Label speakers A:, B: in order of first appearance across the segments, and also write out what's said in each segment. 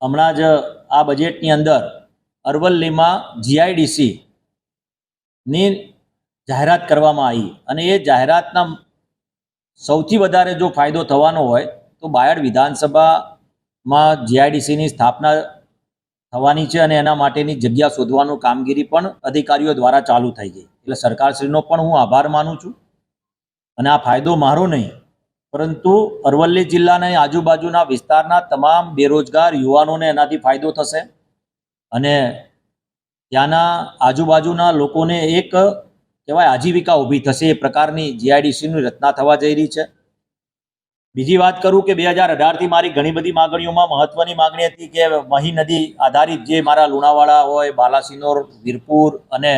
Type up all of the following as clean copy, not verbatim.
A: હમણાં જ આ બજેટની અંદર અરવલ્લીમાં જીઆઈડીસીની જાહેરાત કરવામાં આવી અને એ જાહેરાતના સૌથી વધારે જો ફાયદો થવાનો હોય તો બાયડ વિધાનસભામાં જીઆઈડીસીની સ્થાપના થવાની છે અને એના માટેની જગ્યા શોધવાનું કામગીરી પણ અધિકારીઓ દ્વારા ચાલુ થઈ ગઈ. એટલે સરકારશ્રીનો પણ હું આભાર માનું છું. અને આ ફાયદો મારો નહીં પરંતુ અરવલ્લી જિલ્લાના આજુબાજુના વિસ્તારના તમામ બેરોજગાર યુવાનોને એનાથી ફાયદો થશે અને ત્યાંના આજુબાજુના લોકોને એક કહેવાય આજીવિકા ઊભી થશે એ પ્રકારની જીઆઈડીસીની રચના થવા જઈ રહી છે. બીજી વાત કરું કે 2018થી મારી ઘણી બધી માગણીઓમાં મહત્વની માગણી હતી કે મહી નદી આધારિત જે મારા લુણાવાડા હોય, બાલાસિનોર, વીરપુર અને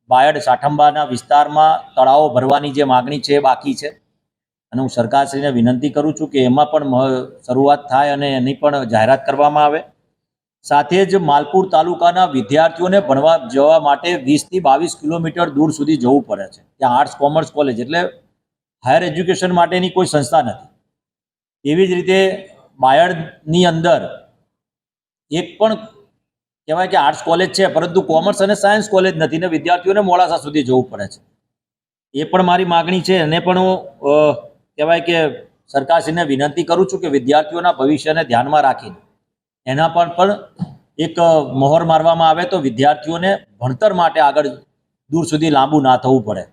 A: બાયડ સાઠંબાના વિસ્તારમાં તળાવો ભરવાની જે માગણી છે એ બાકી છે અને હું સરકારશ્રીને વિનંતી કરું છું કે એમાં પણ શરૂઆત થાય અને એની પણ જાહેરાત કરવામાં આવે. સાથે જ માલપુર તાલુકાના વિદ્યાર્થીઓને ભણવા જવા માટે 20થી 22 કિલોમીટર દૂર સુધી જવું પડે છે. ત્યાં આર્ટ્સ કોમર્સ કોલેજ એટલે હાયર એજ્યુકેશન માટેની કોઈ સંસ્થા નથી. એવી જ રીતે બાયડની અંદર એક પણ કહેવાય કે આર્ટ્સ કોલેજ છે પરંતુ કોમર્સ અને સાયન્સ કોલેજ નથી ને વિદ્યાર્થીઓને મોડાસા સુધી જવું પડે છે. એ પણ મારી માગણી છે. એને પણ હું કહેવાય કે સરકારશ્રીને વિનંતી કરું છું કે વિદ્યાર્થીઓના ભવિષ્યને ધ્યાનમાં રાખીને એના પર પણ એક મહોર મારવામાં આવે તો વિદ્યાર્થીઓને ભણતર માટે આગળ દૂર સુધી લાંબુ ના થવું પડે.